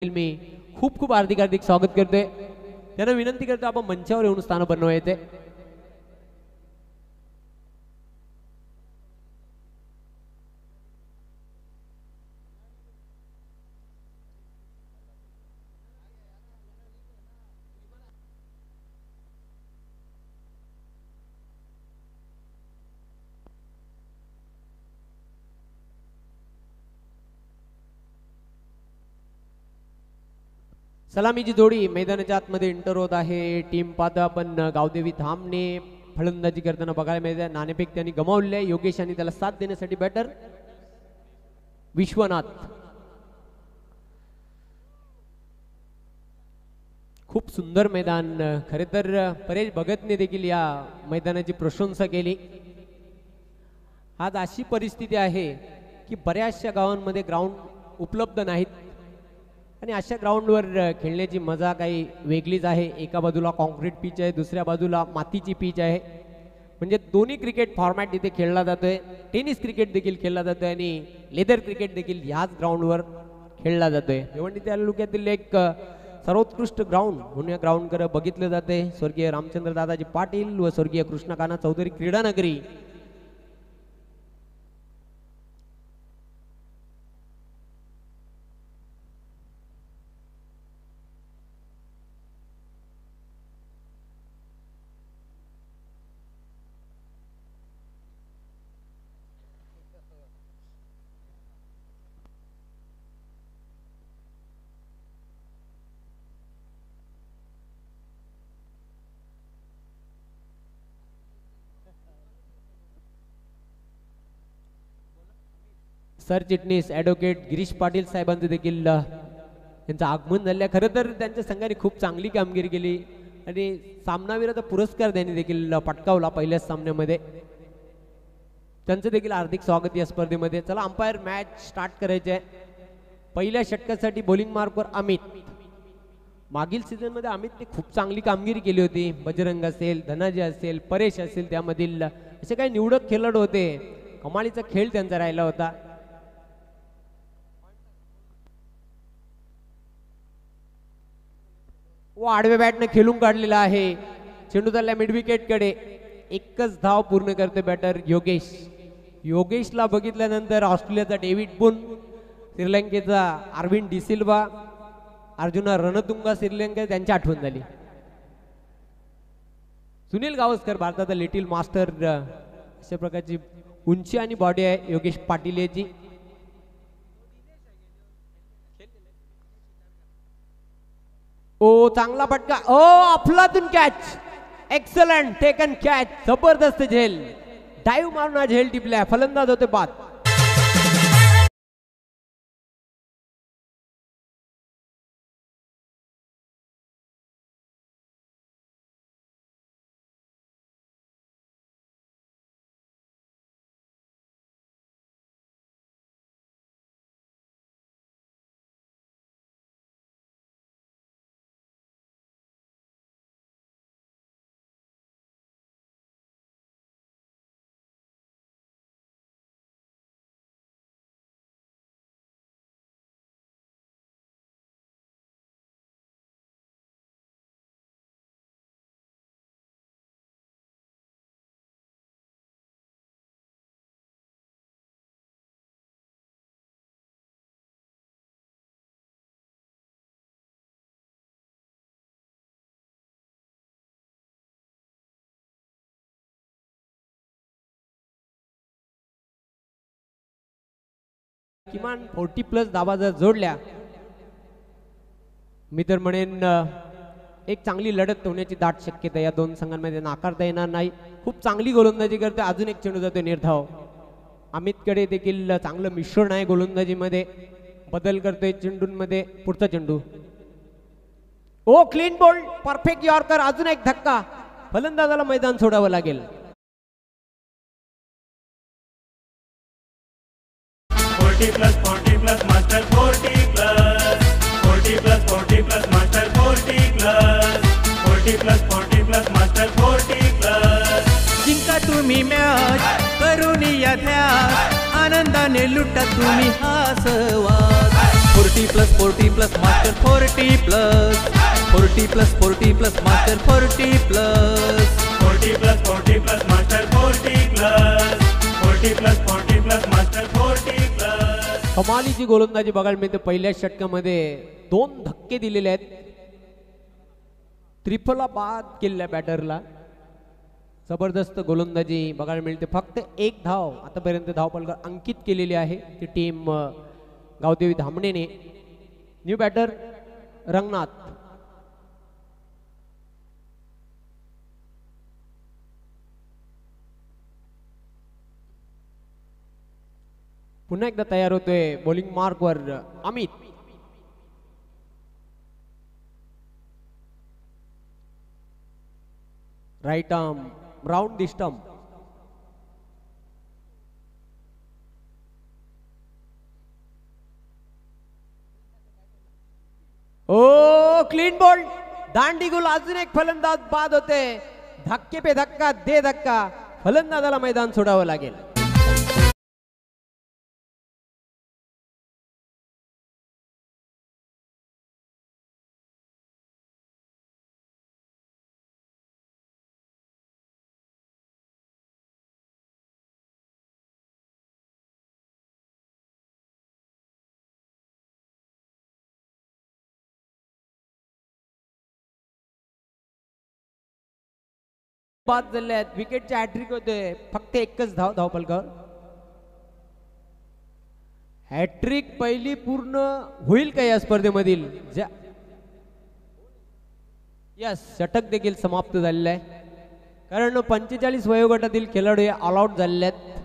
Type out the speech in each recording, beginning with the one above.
मी खूप खूप हार्दिक स्वागत करते। त्यांना विनंती करतो आपण मंचावर येऊन स्थान बनवायचे। सलामीची जोडी मैदानाच्या आतमध्ये एंटर होत आहे। टीम पाहतो आपण गावदेवी धामने फलंदाजी करताना बघायला मिळते। नाणेफेक त्यांनी गमावले आहे। योगेश आणि त्याला साथ देण्यासाठी बॅटर विश्वनाथ। खूप सुंदर मैदान। खरे तर परेश भगतने देखील या मैदानाची प्रशंसा केली। आज अशी परिस्थिती आहे की बऱ्याचशा गावांमध्ये ग्राउंड उपलब्ध नाहीत आणि अशा ग्राउंडवर खेळण्याची मजा काही वेगळीच आहे। एका बाजूला कॉन्क्रीट पिच आहे, दुसऱ्या बाजूला मातीची पिच आहे। म्हणजे दोन्ही क्रिकेट फॉर्मॅट इथे खेळला जातोय। टेनिस क्रिकेट देखील खेळला जातोय आणि लेदर क्रिकेट देखील ह्याच ग्राउंडवर खेळला जातोय। भिवंडी तालुक्यातील एक सर्वोत्कृष्ट ग्राउंड म्हणून या ग्राउंडकडे बघितले जाते। स्वर्गीय रामचंद्र दादाजी पाटील व स्वर्गीय कृष्णकाना चौधरी क्रीडा नगरी। सरचिटणीस ॲडव्होकेट गिरीश पाटील साहेबांचं देखील त्यांचं आगमन झालं। खरं तर त्यांच्या संघाने खूप चांगली कामगिरी केली आणि सामनावीराचा पुरस्कार त्यांनी देखील पटकावला पहिल्याच सामन्यामध्ये। त्यांचं देखील हार्दिक स्वागत या स्पर्धेमध्ये। चला अंपायर मॅच स्टार्ट करायचे आहे। पहिल्या षटकासाठी बॉलिंग मार्कवर अमित। मागील सीझनमध्ये अमितने खूप चांगली कामगिरी केली होती। बजरंग असेल, धनाजी असेल, परेश असेल, त्यामधील असे काही निवडक खेळाडू होते। कमालीचा खेळ त्यांचा राहिला होता। व आडव्या बॅटने खेळून काढलेला आहे। चेंडू चालला मिड विकेट कडे। एकच धाव पूर्ण करते बॅटर योगेश। योगेशला बघितल्यानंतर ऑस्ट्रेलियाचा डेव्हिड बुन, श्रीलंकेचा अरविंद डिसिल्वा, अर्जुना रणतुंगा श्रीलंका त्यांची आठवण झाली। सुनील गावस्कर भारताचा लिटिल मास्टर, अशा प्रकारची उंची आणि बॉडी आहे योगेश पाटील याची। ओ चांगला फटका, ओ अफलातून कॅच, एक्सलंट टेकन कॅच, जबरदस्त झेल, डाईव्ह मारून झेल टिपल्या, फलंदाज होते बाद। किमान 40+ धावा जर जोडल्या मी तर म्हणेन एक चांगली लढत होण्याची दाट शक्यता या दोन संघांमध्ये नाकारता येणार नाही। खूप चांगली गोलंदाजी करते। अजून एक चेंडू जातो निर्धाव। अमितकडे देखील चांगलं मिश्रण आहे गोलंदाजीमध्ये। बदल करतोय चेंडूंमध्ये। पुढचा चेंडू, ओ क्लीन बोल्ड, परफेक्ट यॉर्कर। अजून एक धक्का, फलंदाजाला मैदान सोडावं लागेल। 40+ मास्टर 40+ मास्टर 40+ मास्टर 40+। जिंका तुम्ही मॅच करून या ध्यास, आनंदाने लुटा तुम्ही हा सहवास। 40 plus 40 plus master 40 plus 40 plus 40 plus master 40 plus 40 plus 40 plus master 40 plus 40 plus 40 plus master 40 plus. कमालीची गोलंदाजी बघायला मिळते. पहिल्या षटकामध्ये 2 धक्के दिलेले आहेत. त्रिफला बाद केलेल्या बॅटरला. जबरदस्त गोलंदाजी बघायला मिळते. फक्त 1 धाव आतापर्यंत धावफलक अंकित केलेली आहे ती टीम गावदेवी धामणेने. New batter Ranganath. पुन्हा एकदा तयार होतोय बॉलिंग मार्क वर Amit. Right arm round the stump. Oh clean ball. दांडी गुल. अजून एक फलंदाज बाद होते. धक्के पे धक्का दे धक्का. फलंदाजाला मैदान सोडावं लागेल. बाद झाले आहेत. विकेटचे हॅट्रिक होते. फक्त एकच धावफलकावर. हॅट्रिक पहिली पूर्ण होईल का या स्पर्धेमधील? यस. षटक देखील समाप्त झालेलं आहे. कारण 45 वयोगटातील खेळाडू हे ऑल आउट झालेले आहेत.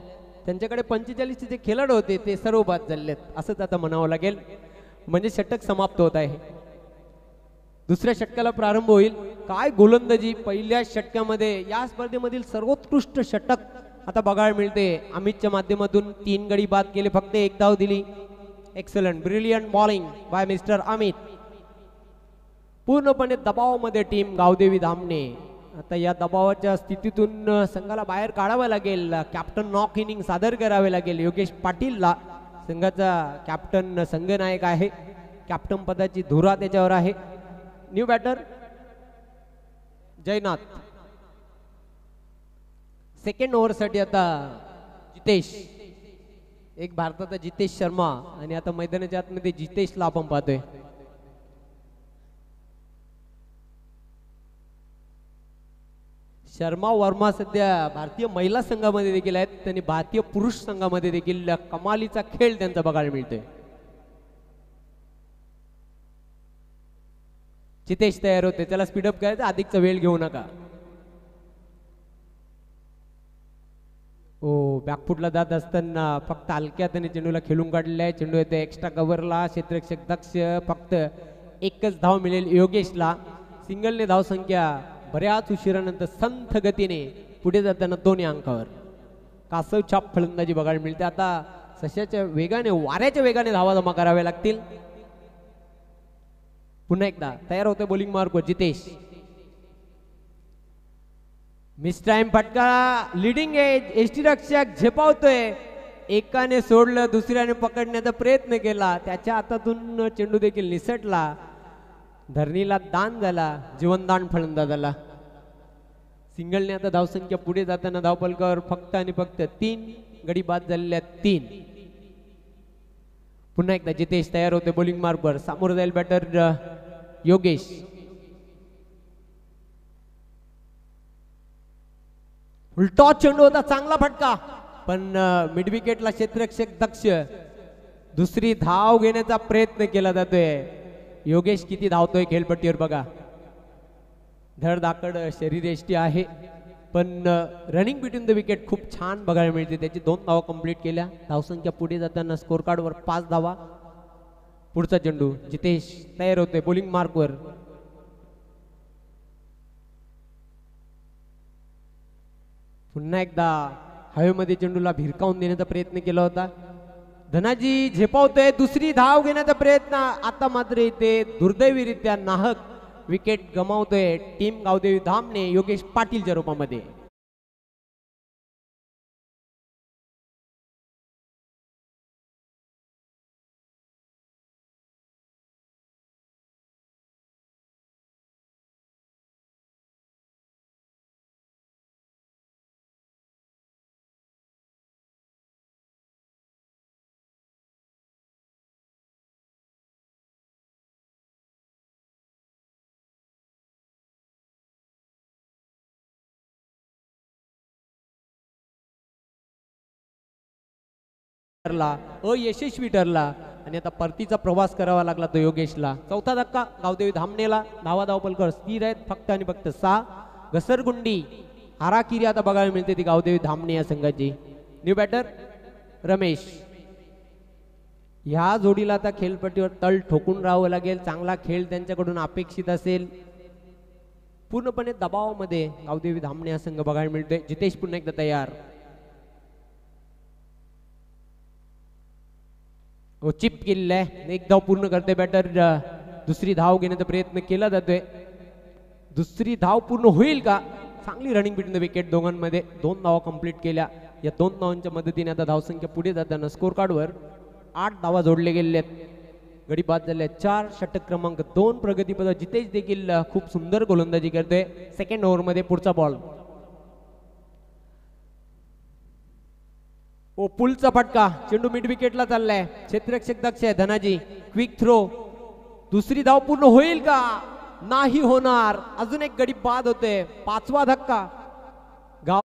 त्यांच्याकडे 45 जे खेळाडू होते ते सर्व बाद झालेले आहेत असंच आता म्हणावं लागेल. म्हणजे षटक समाप्त होत आहे. दुसऱ्या षटकाला प्रारंभ होईल. काय गोलंदाजी पहिल्या षटकामध्ये. या स्पर्धेमधील सर्वोत्कृष्ट षटक आता बघायला मिळते. अमितच्या माध्यमातून 3 गडी बाद केले. फक्त 1 धाव दिली. Excellent brilliant bowling bye mister Amit. पूर्णपणे दबावामध्ये टीम गावदेवी धामणे. आता या दबावाच्या स्थितीतून संघाला बाहेर काढावं लागेल. कॅप्टन नॉक इनिंग सादर करावे लागेल. योगेश पाटीलला संघाचा कॅप्टन संघनायक आहे. कॅप्टन पदाची धुरा त्याच्यावर आहे. New batter Jaynath. सेकंड ओव्हरसाठी आता जितेश. एक भारताचा जितेश शर्मा आणि आता मैदानाच्या आतमध्ये जितेशला आपण पाहतोय. शर्मा वर्मा सध्या भारतीय महिला संघामध्ये देखील आहेत आणि भारतीय पुरुष संघामध्ये देखील कमालीचा खेळ त्यांचा बघायला मिळतोय. जितेश तयार होते. त्याला स्पीडअप करायचं. अधिकचा वेळ घेऊ नका. ओ बॅकफुटला जात असताना फक्त हलक्या हाताने चेंडूला खेळून काढलेला आहे. चेंडू येते एक्स्ट्रा कव्हरला. क्षेत्ररक्षक दक्ष. फक्त एकच धाव मिळेल योगेशला. सिंगलने धावसंख्या बऱ्याच उशिरानंतर संथ गतीने पुढे जाताना 2 अंकावर. कासव छाप फलंदाजी बघायला मिळते. आता सशाच्या वेगाने वाऱ्याच्या वेगाने धावा जमा कराव्या लागतील. पुन्हा एकदा तयार होते bowling mark Jitesh. Mistime फटका. Leading edge. एष्टी रक्षक झेपावतोय. एकाने सोडलं दुसऱ्याने पकडण्याचा प्रयत्न केला. त्याच्या हातातून चेंडू देखील निसटला. धरणीला दान झाला. जीवनदान फलंदाजाला. सिंगलने आता धावसंख्या पुढे जाताना धावफलकावर फक्त आणि फक्त 3 गडी बाद झालेल्या 3. पुन्हा एकदा जितेश तयार होते बॉलिंग मार्कवर. समोर जाईल बॅटर योगेश. उलटा चेंडू होता. चांगला फटका पण मिड विकेटला क्षेत्ररक्षक दक्ष. दुसरी धाव घेण्याचा प्रयत्न केला जातोय. योगेश किती धावतोय खेळपट्टीवर बघा. धडधाकड शरीरयष्टी आहे पण रनिंग बिटवीन द विकेट खूप छान बघायला मिळते. त्याची 2 धावा कंप्लीट केल्या. धावसंख्या पुढे जाताना स्कोर कार्डवर 5 धावा. पुढचा चेंडू. जितेश तयार होते बॉलिंग मार्कवर. पुन्हा एकदा हवेमध्ये चेंडूला भिरकावून देण्याचा प्रयत्न केला होता. धनाजी झेपावतोय. दुसरी धाव घेण्याचा प्रयत्न. आता मात्र इथे दुर्दैवीरित्या नाहक विकेट गमावतोय टीम गावदेवी धामणे योगेश पाटीलच्या रूपामध्ये. ठरला, अयशस्वी ठरला आणि आता परतीचा प्रवास करावा लागला तो योगेशला. चौथा धक्का गावदेवी धामणेला. धावा धावपलकर स्थिर आहेत फक्त आणि फक्त 6. घसरगुंडी हाराकिरी आता बघायला मिळते ती गावदेवी धामणे या संघाची. New batter Ramesh. ह्या जोडीला आता खेळपट्टीवर तळ ठोकून राहावं लागेल. चांगला खेळ त्यांच्याकडून अपेक्षित असेल. पूर्णपणे दबावामध्ये गावदेवी धामणे हा संघ बघायला मिळतोय. जितेश पुन्हा एकदा तयार. चिप केलेला आहे. एक धाव पूर्ण करते बॅटर. दुसरी धाव घेण्याचा प्रयत्न केला जातोय. दुसरी धाव पूर्ण होईल का? चांगली रनिंग बिटवीन द विकेट दोघांमध्ये. 2 धावा कंप्लीट केल्या. या 2 धावांच्या मदतीने आता धावसंख्या पुढे जाताना स्कोर कार्डवर 8 धावा जोडले गेले आहेत. गडी बाद झाले 4. षटक क्रमांक 2 प्रगतीपथ. जितेश देखील खूप सुंदर गोलंदाजी करतोय. सेकंड ओव्हर मध्ये पुढचा बॉल. ओ पुलचा फटका. चेंडू मिड विकेटला चाललाय. क्षेत्ररक्षक दक्ष आहे धनाजी. Quick throw. दुसरी धाव पूर्ण होईल का? नाही होणार. अजून एक गडी बाद होते. 5वा धक्का. गाव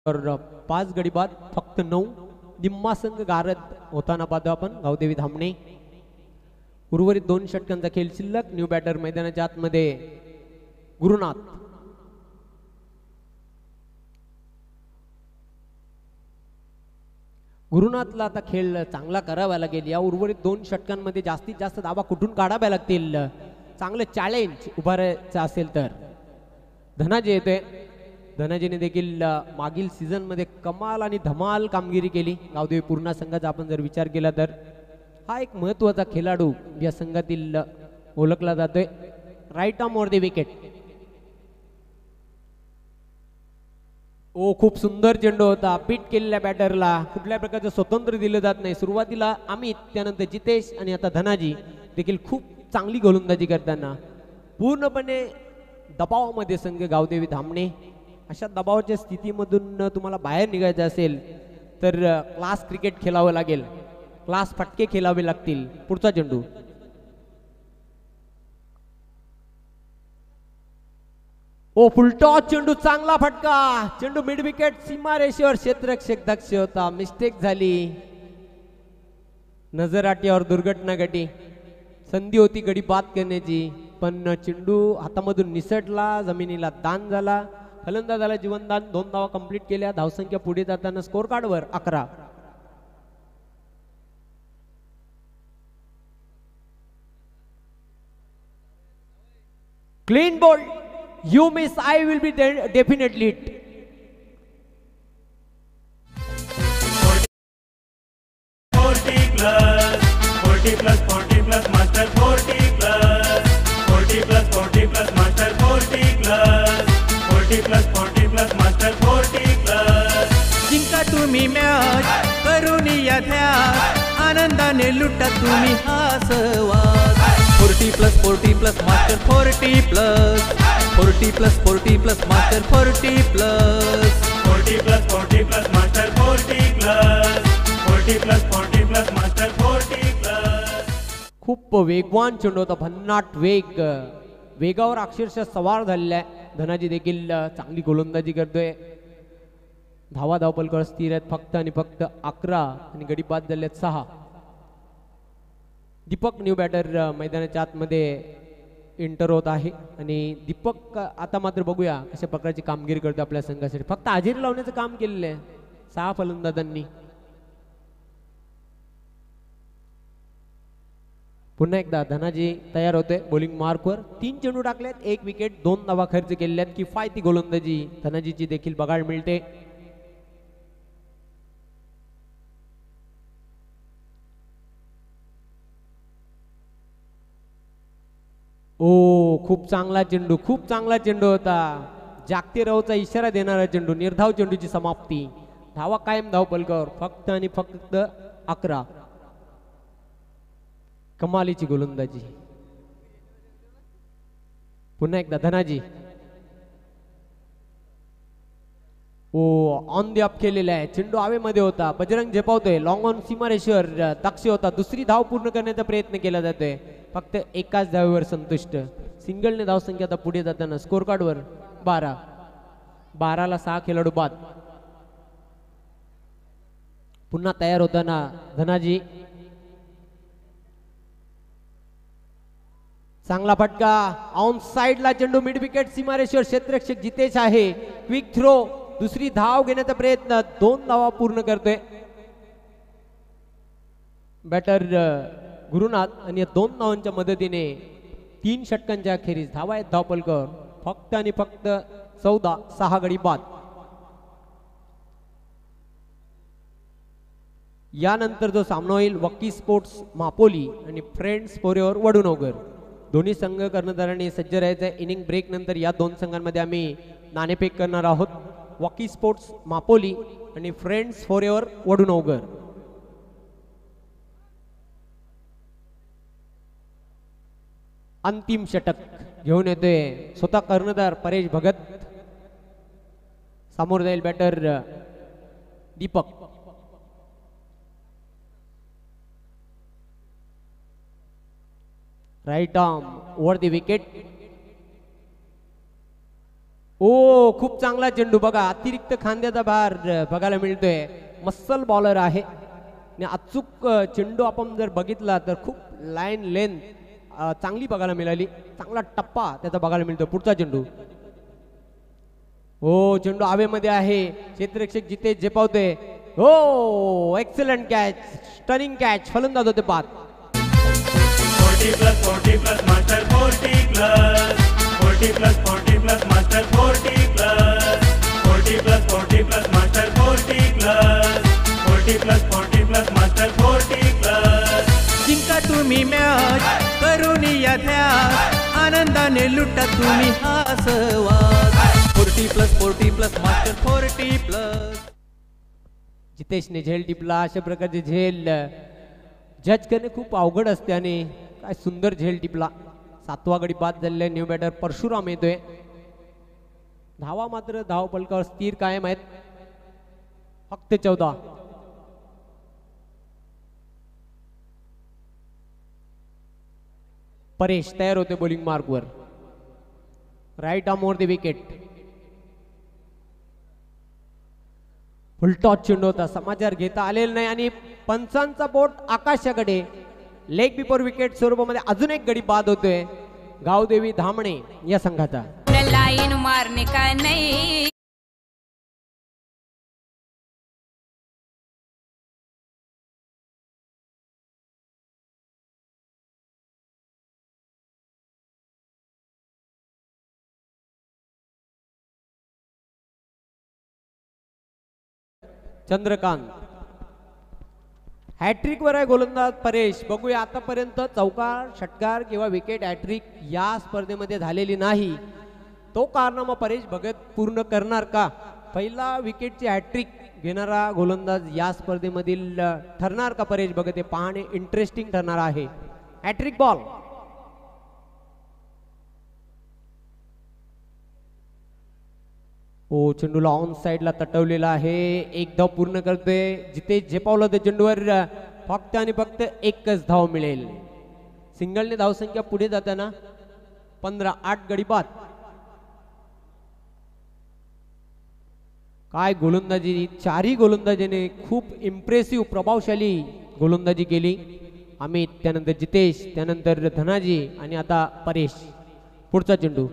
तर 5 गडी बाद फक्त 9. निम्मा संघ गारद होताना पाहतो आपण गावदेवी धामणे. उर्वरित 2 षटकांचा खेळ शिल्लक. न्यू बॅटर मैदानाच्या आतमध्ये गुरुनाथ. गुरुनाथला आता खेळ चांगला करावा लागेल. या उर्वरित 2 षटकांमध्ये जास्तीत जास्त धावा कुठून काढाव्या लागतील. चांगलं चॅलेंज उभारायचं असेल तर. धनाजी येतोय. धनाजीने देखील मागील सीझन मध्ये कमाल आणि धमाल कामगिरी केली गावदेवी पूर्णा संघाचा आपण जर विचार केला तर. हा एक महत्वाचा खेळाडू या संघातील ओळखला जातोय. Right arm over the wicket. Oh खूप सुंदर चेंडू होता. बीट केलेल्या बॅटरला कुठल्या प्रकारचं स्वतंत्र दिलं जात नाही. सुरुवातीला अमित, त्यानंतर जितेश आणि आता धनाजी देखील खूप चांगली गोलंदाजी करताना. पूर्णपणे दबावामध्ये संघ गावदेवी धामणे. अशा दबावाच्या स्थितीमधून तुम्हाला बाहेर निघायचं असेल तर क्लास क्रिकेट खेळावं लागेल. क्लास फटके खेळावे लागतील. पुढचा चेंडू. ओ फुलटॉस चेंडू. चांगला फटका. चेंडू मिड विकेट सीमारेषेवर. क्षेत्ररक्षक दक्ष होता. मिस्टेक झाली. नजर आटीवर दुर्घटना घडली. संधी होती गडी बाद करण्याची पण चेंडू हातामधून निसटला. जमिनीला दान झाला. फलंदाजाला जीवनदान. 2 धावा कंप्लीट केल्या. धावसंख्या पुढे जाताना स्कोर कार्डवर 11. Clean ball. You miss, I will be definitely it. +40+, Master 40+, 40+, Master 40+, 40+, Master 40+. जिंका तुम्ही मॅच करून या ध्यास. आनंदाने लुटा तुम्ही हा सहवास. 40+, मास्टर 40+, 40+, मास्टर 40+, 40+, Master 40+, 40+, Master 40+. खूप वेगवान चेंडू होता. भन्नाट वेग. वेगावर अक्षरशः सवार झालेला आहे. धनाजी देखील चांगली गोलंदाजी करतोय. धावा धावपलकर स्थिर आहेत फक्त आणि फक्त 11 आणि गडी बाद झाले 6. दीपक न्यू बॅटर मैदानाच्या आतमध्ये एंटर होत आहे आणि दीपक आता मात्र बघूया कशा प्रकारची कामगिरी करतो आपल्या संघासाठी. फक्त हजेरी लावण्याचं काम केलेलं आहे 6 फलंदाजांनी. पुन्हा एकदा धनाजी तयार होते बॉलिंग मार्कवर. 3 चेंडू टाकलेत. 1 विकेट. 2 धावा खर्च केलेल्या आहेत. किफायती गोलंदाजी धनाजीची देखील बघायला मिळते. ओ खूप चांगला चेंडू. खूप चांगला चेंडू होता. जागते राहूचा इशारा देणारा चेंडू. निर्धाव चेंडूची समाप्ती. धावा कायम धावपलकर. फक्त आणि फक्त 11. कमालीची गोलंदाजी. पुन्हा एकदा धनाजी. ओ ऑन द अप केलेला आहे. चेंडू हवेमध्ये होता. बजरंग झेपावतोय. लॉंग ऑन सीमारेषेवर ताक्षी होता. दुसरी धाव पूर्ण करण्याचा प्रयत्न केला जातोय. फक्त एकाच धावेवर संतुष्ट. सिंगलने धावसंख्या आता पुढे जाताना स्कोर कार्डवर 12. 12ला 6 खेळाडू बाद. पुन्हा तयार होताना धनाजी. चांगला फटका ऑन साइडला. चेंडू मिड विकेट सीमारेषेवर. क्षेत्ररक्षक जितेश आहे. Quick throw. दुसरी धाव घेण्याचा प्रयत्न. 2 धावा पूर्ण करतोय बॅटर गुरुनाथ. आणि 2 धावांच्या मदतीने 3 षटकांच्या अखेरीस धावा आहेत धावपलकर फक्त आणि फक्त 14. 6 गडी बाद. यानंतर जो सामना होईल वकी स्पोर्ट्स मापोली आणि फ्रेंड्स फोरेवर वडूनगर. दोन्ही संघ कर्णधारांनी सज्ज राहायचं. इनिंग ब्रेक नंतर या 2 संघांमध्ये आम्ही नाणेफेक करणार आहोत. वॉकी स्पोर्ट्स मापोली आणि फ्रेंड्स फोरेवर वडूनगर. अंतिम षटक घेऊन येतोय स्वतः कर्णधार परेश भगत. समोर जाईल batter Deepak. Right arm over the wicket. Oh खूप चांगला चेंडू बघा. अतिरिक्त खांद्याचा भार बघायला मिळतोय. मसल बॉलर आहे आणि अचूक चेंडू आपण जर बघितला तर खूप लाईन लेंथ चांगली बघायला मिळाली. चांगला टप्पा त्याचा बघायला मिळतो. पुढचा चेंडू. हो चेंडू हवेमध्ये आहे. क्षेत्ररक्षक जितेश झेपावतोय. हो एक्सलंट कॅच. Stunning catch. फलंदाज होते बाद. 40+ मास्टर 40+. 40+ मास्टर 40+. 40+ मास्टर 40+. 40+ मास्टर 40+. जिंका तुम्ही मॅच करून या ध्यास. आनंदाने लुटा तुम्ही हा सहवास. 40+ मास्टर 40+. जितेशने झेल टिपला. अशा प्रकारचे झेल जज करणे खूप अवघड असते आणि काय सुंदर झेल टिपला. 7वा गडी बाद झालेला. न्यू बॅटर परशुराम येतोय. धावा मात्र धाव पलकावर स्थिर कायम आहेत. फक्त 14. परेश तयार होते बॉलिंग मार्कवर. Right arm over the wicket. Full toss चेंडू होता. समाचार घेता आलेला नाही आणि पंचांचा बोट आकाशाकडे. लेग बिफोर विकेट स्वरूपामध्ये अजून एक गडी बाद होतोय गावदेवी धामणे या संघाचा. लाईन मारणे का नाही. चंद्रकांत. हॅट्रिक वर आहे गोलंदाज परेश. बघूया आतापर्यंत चौकार षटकार किंवा विकेट हॅट्रिक या स्पर्धेमध्ये झालेली नाही. तो कारनामा परेश भगत पूर्ण करणार का? पहिला विकेटची हॅट्रिक घेणारा गोलंदाज या स्पर्धेमधील ठरणार का परेश भगत? हे पाहणे इंटरेस्टिंग ठरणार आहे. Hat trick ball. ओ चेंडूला ऑन साइडला तटवलेला आहे. एक धाव पूर्ण करतोय जितेश झेपावला. त्या चेंडूवर फक्त आणि फक्त एकच धाव मिळेल. सिंगलने धावसंख्या पुढे जाताना 15. 8 गडी बाद. काय गोलंदाजी. चारही गोलंदाजीने खूप इम्प्रेसिव्ह प्रभावशाली गोलंदाजी केली. अमित, त्यानंतर जितेश, त्यानंतर धनाजी आणि आता परेश. पुढचा चेंडू.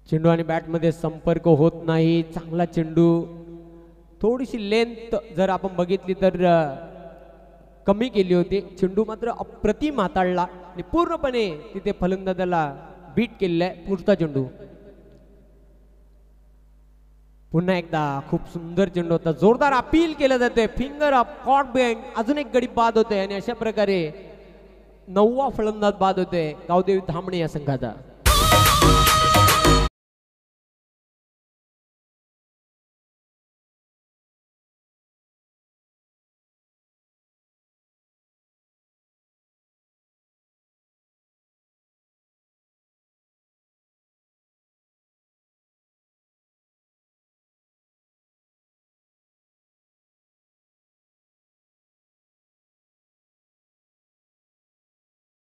चेंडू आणि बॅट मध्ये संपर्क होत नाही. चांगला चेंडू. थोडीशी लेंथ जर आपण बघितली तर कमी केली होती. चेंडू मात्र अप्रतिम हाताळला आणि पूर्णपणे तिथे फलंदाजाला बीट केलेला आहे. पुढचा चेंडू. पुन्हा एकदा खूप सुंदर चेंडू होता. जोरदार अपील केलं जाते. Finger up, caught back. अजून एक गडी बाद होते आणि अशा प्रकारे 9वा फलंदाज बाद होते गावदेवी धामणे या संघाचा.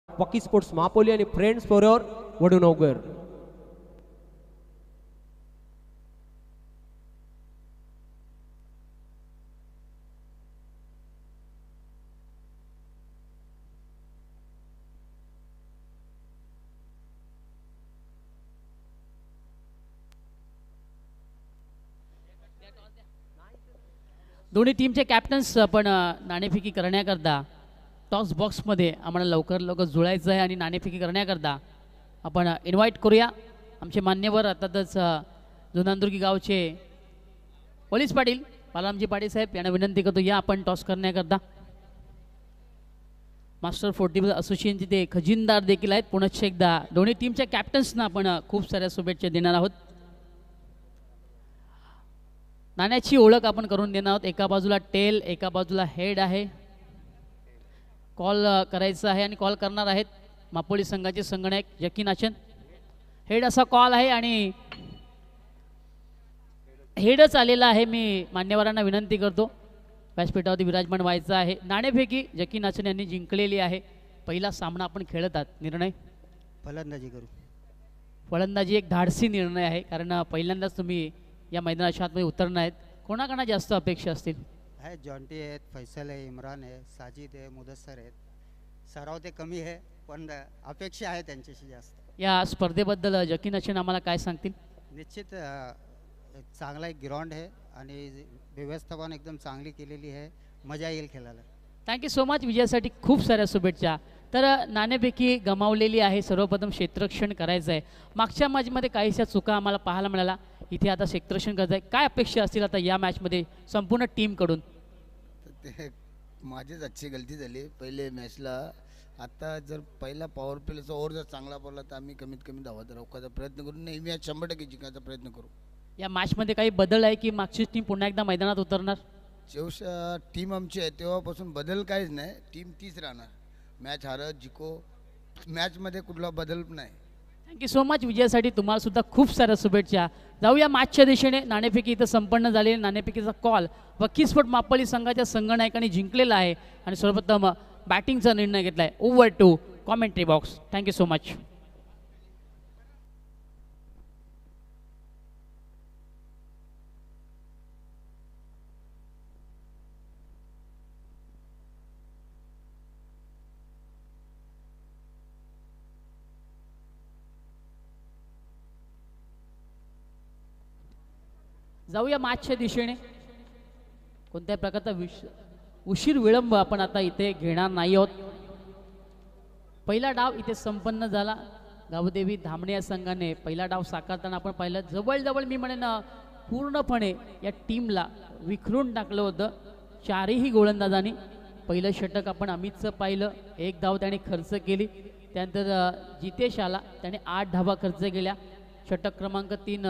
पॉकी स्पोर्ट्स मापोली आणि फ्रेंड्स फॉरवर वडूनगर. दोन्ही टीमचे कॅप्टन्स आपण नाणेफेकी करण्याकरता टॉस बॉक्समध्ये आम्हाला लवकर लवकर जुळायचं आहे आणि नाणेफेकी करण्याकरता आपण इन्व्हाइट करूया आमचे मान्यवर. अर्थातच जुनांदुर्गी गावचे पोलीस पाटील बालारामजी पाटील साहेब यांना विनंती करतो या आपण टॉस करण्याकरता. मास्टर 40 असोसिएशनचे ते खजिनदार देखील आहेत. पुनश्च एकदा दोन्ही टीमच्या कॅप्टन्सना आपण खूप साऱ्या शुभेच्छा देणार आहोत. नाण्याची ओळख आपण करून देणार आहोत. एका बाजूला टेल, एका बाजूला हेड आहे. कॉल करायचा आहे आणि कॉल करणार आहेत मापोली संघाचे संगणक जकी नाचन. हेड असा कॉल आहे आणि हेडच आलेला आहे. मी मान्यवरांना विनंती करतो व्यासपीठावरती विराजमान व्हायचं आहे. नाणेफेकी जकी नाचन यांनी जिंकलेली आहे. पहिला सामना आपण खेळतात. निर्णय फलंदाजी करू. फलंदाजी एक धाडसी निर्णय आहे कारण पहिल्यांदाच तुम्ही या मैदानाच्या आतमध्ये उतरणार आहेत. कोणाकोणा जास्त अपेक्षा असतील? आहे जॉन्टी आहेत, फैसल आहे, इम्रान आहे, साजिद आहे, मुदस्सर आहेत. सराव ते कमी आहे पण अपेक्षा आहे त्यांच्याशी जास्त. या स्पर्धेबद्दल जकी नाचन आम्हाला काय सांगतील? निश्चित चांगला एक ग्राउंड आहे आणि व्यवस्थापन एकदम चांगली केलेली आहे. मजा येईल खेळायला. Thank you so much. विजयासाठी खूप साऱ्या शुभेच्छा. तर नाणेफेकी गमावलेली आहे. सर्वप्रथम क्षेत्ररक्षण करायचं आहे. मागच्या मॅचमध्ये काहीशा चुका आम्हाला पाहायला मिळाला. इथे आता क्षेत्ररक्षण करायचं आहे. काय अपेक्षा असतील आता या मॅचमध्ये संपूर्ण टीमकडून? ते माझीच अच्छी गलती झाली पहिले मॅचला. आता जर पहिला पॉवर प्लेचा ओव्हर जर चांगला पडला तर आम्ही कमीत कमी धावत रोखायचा प्रयत्न करू. नाही मॅच 100% जिंकायचा प्रयत्न करू. या मॅचमध्ये काही बदल आहे की मागचीच टीम पुन्हा एकदा मैदानात उतरणार? जेव्हा टीम आमची आहे तेव्हापासून बदल काहीच नाही. टीम तीच राहणार. मॅच हारत जिको मॅचमध्ये कुठला बदल नाही. Thank you so much. विजयासाठी तुम्हाला सुद्धा खूप साऱ्या शुभेच्छा. जाऊया मॅचच्या दिशेने. नाणेफेकी इथं संपन्न झाली. नाणेफेकीचा कॉल वकीस्फोट मापली संघाच्या संघनायकांनी जिंकलेला आहे आणि सर्वप्रथम बॅटिंगचा निर्णय घेतला आहे. Over to commentary box. Thank you so much. जाऊया मॅचच्या दिशेने. कोणत्याही प्रकारचा उशीर विळंब आपण आता इथे घेणार नाही आहोत. पहिला डाव इथे संपन्न झाला. गावदेवी धामणे या संघाने पहिला डाव साकारताना आपण पाहिलं जवळजवळ मी म्हणेन पूर्णपणे या टीमला विखरून टाकलं होतं. चारही गोलंदाजांनी. पहिलं षटक आपण अमितचं पाहिलं. 1 धाव त्याने खर्च केली. त्यानंतर जितेश आला. त्याने 8 धावा खर्च केल्या. षटक क्रमांक 3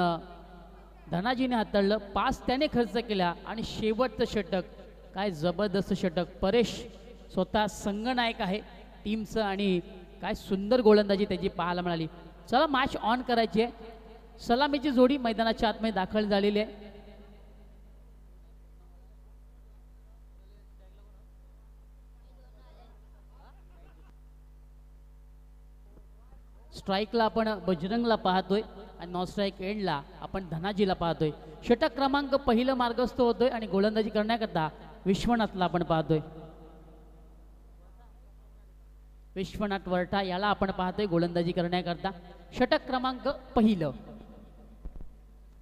धनाजीने हाताळलं. 5 त्याने खर्च केला आणि शेवटचं षटक काय जबरदस्त षटक. परेश स्वतः संघनायक आहे टीमचं आणि काय सुंदर गोलंदाजी त्याची पाहायला मिळाली. चला मॅच ऑन करायची आहे. सलामीची जोडी मैदानाच्या आतमध्ये दाखल झालेली आहे. स्ट्राईकला आपण बजरंगला पाहतोय आणि नॉन स्ट्राईक एंडला आपण धनाजीला पाहतोय. षटक क्रमांक पहिलं मार्गस्थ होतोय आणि गोलंदाजी करण्याकरता विश्वनाथला आपण पाहतोय. विश्वनाथ वरठा याला आपण पाहतोय गोलंदाजी करण्याकरता. षटक क्रमांक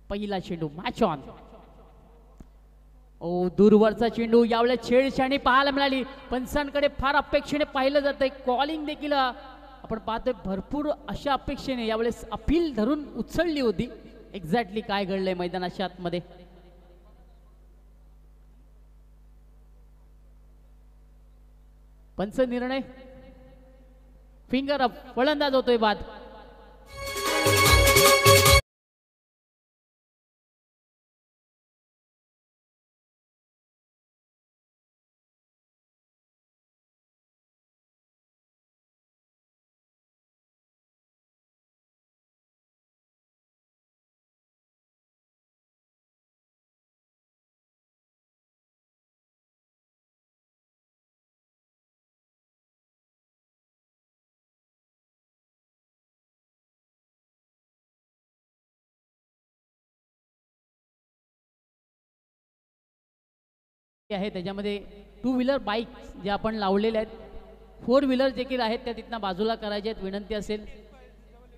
पहिला चेंडू. Match on. ओ दूरवरचा चेंडू. यावेळेस छेडछाणी पाहायला मिळाली. पंचांकडे फार अपेक्षेने पाहिलं जातंय. कॉलिंग देखील आपण पाहतोय भरपूर अशा अपेक्षेने यावेळेस अपील धरून उचलली होती. एक्झॅक्टली काय घडलंय मैदानाच्या आतमध्ये? पंच निर्णय फिंगर अप. फलंदाज होतोय बाद. आहे त्याच्यामध्ये टू व्हीलर बाईक जे आपण लावलेले आहेत, फोर व्हीलर देखील आहेत त्या तिथनं बाजूला करायच्या आहेत. विनंती असेल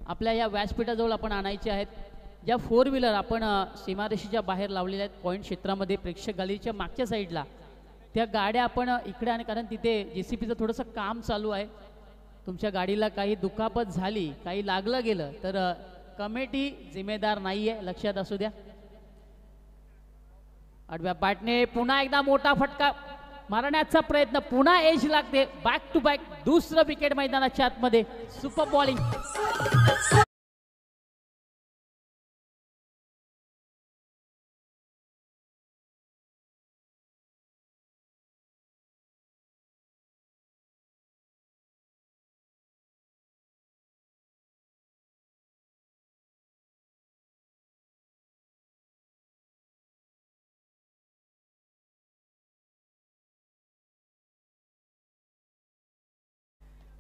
आपल्या या व्यासपीठाजवळ आपण आणायचे आहेत. ज्या फोर व्हीलर आपण सीमारेषेच्या बाहेर लावलेल्या आहेत पॉईंट क्षेत्रामध्ये प्रेक्षक गॅलरीच्या मागच्या साईडला, त्या गाड्या आपण इकडे आणि कारण तिथे JCPचं थोडंसं काम चालू आहे. तुमच्या गाडीला काही दुखापत झाली, काही लागलं गेलं तर कमिटी जिम्मेदार नाही आहे, लक्षात असू द्या. आडव्या बॅटने पुन्हा एकदा मोठा फटका मारण्याचा प्रयत्न, पुन्हा एज लागते. बॅक टू बॅक दुसरं विकेट मैदानाच्या आतमध्ये. Super bowling.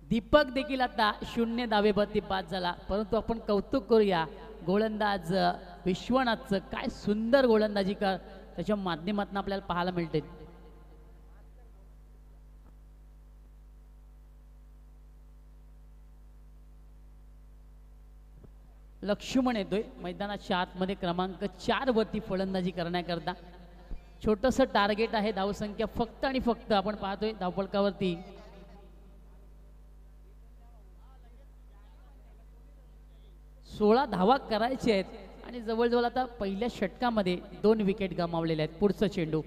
दीपक देखील आता 0 धावेवरती बाद झाला. परंतु आपण कौतुक करूया गोलंदाज विश्वनाथचं. काय सुंदर गोलंदाजी त्याच्या माध्यमातून आपल्याला पाहायला मिळते. लक्ष्मण येतोय मैदानाच्या आतमध्ये क्रमांक 4 वरती फलंदाजी करण्याकरता. छोटंसं टार्गेट आहे, धावसंख्या फक्त आणि फक्त आपण पाहतोय धावफलकावरती 16 धावा करायचे आहेत आणि जवळजवळ आता पहिल्या षटकामध्ये 2 विकेट गमावलेले आहेत. पुढचा चेंडू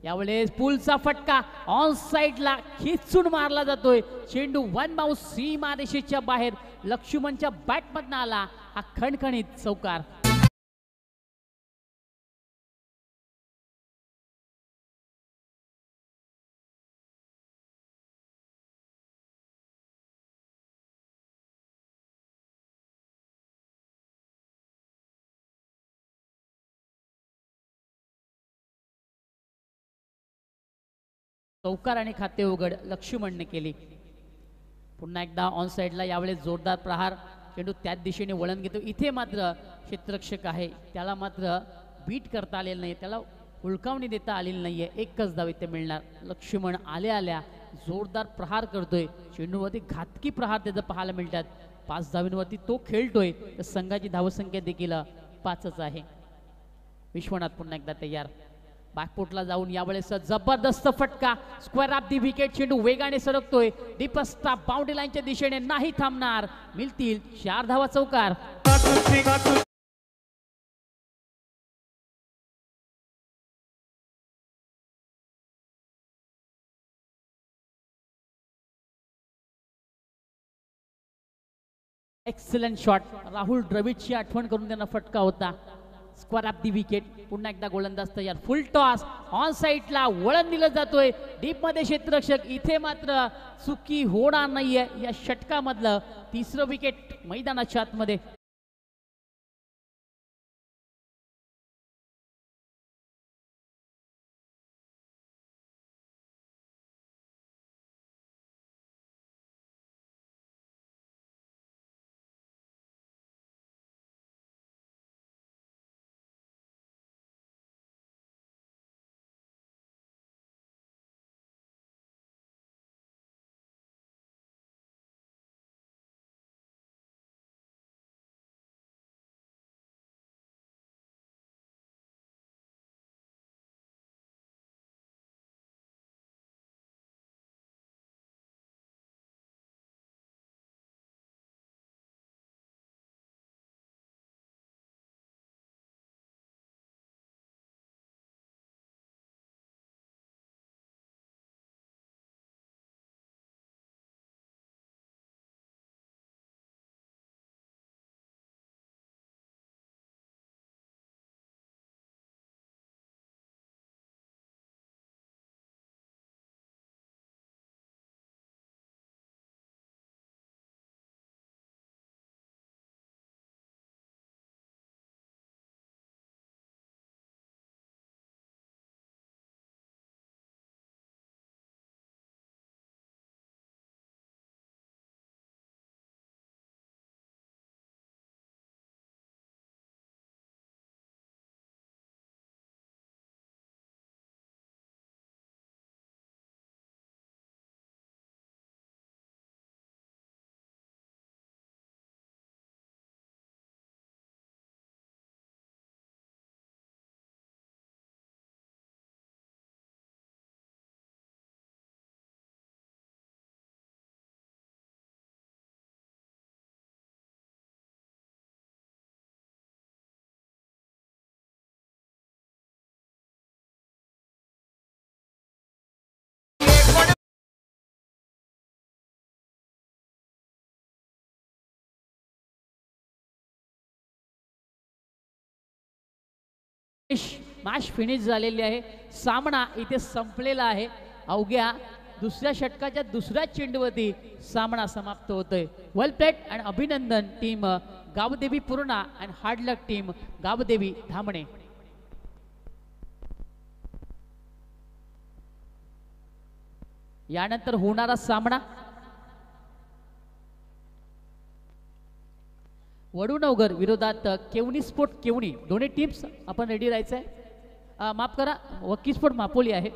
यावेळेस पुलचा फटका ऑन साइडला खेचून मारला जातोय. चेंडू वन बाउंस सीमारेषेच्या बाहेर. लक्ष्मणच्या बॅटमधनं आला हा खणखणीत चौकार. चौकार आणि खाते उघड लक्ष्मणने केली. पुन्हा एकदा ऑन साइडला यावेळेस जोरदार प्रहार. चेंडू त्याच दिशेने वळण घेतो. इथे मात्र क्षेत्ररक्षक आहे त्याला मात्र बीट करता आलेलं नाही, त्याला हुलकावणी देता आलेली नाहीये. एकच धाव इथे मिळणार. लक्ष्मण आल्या आल्या जोरदार प्रहार करतोय. चेंडूवरती घातकी प्रहार त्याचं पाहायला मिळतात. 5 धावींवरती तो खेळतोय तर संघाची धावसंख्या देखील 5च आहे. विश्वनाथ पुन्हा एकदा तयार. बॅकफुटला जाऊन यावेळेस जबरदस्त फटका. Square of the wicket. चेंडू वेगाने सरकतोय. डीपस्टा बाउंड्री लाईनच्या दिशेने नाही थांबणार. मिळतील 4 धावा. चौकार. Excellent shot. राहुल द्रविडची आठवण करून त्यांना फटका होता. Square of the wicket. पुन्हा एकदा गोलंदाज तयार. फुल टॉस. ऑन साइडला वळण दिलं जातोय. डीप मध्ये क्षेत्ररक्षक. इथे मात्र चुकी होणार नाहीये. या षटकामधलं 3रं विकेट मैदानाच्या आतमध्ये. मॅच फिनिश झालेली आहे. सामना इथे संपलेला आहे. अवघ्या दुसऱ्या षटकाच्या दुसऱ्या चेंडूवरती सामना समाप्त होतोय. वेल प्लेड अँड अभिनंदन team Gavdevi Purna and hard luck team Gavdevi Dhamane. यानंतर होणारा सामना वडूनवगर विरोधात केवणी स्पोर्ट केवणी. दोन्ही टीम्स आपण रेडी राहायचं आहे. माफ करा, वकी स्पोर्ट मापोली आहे.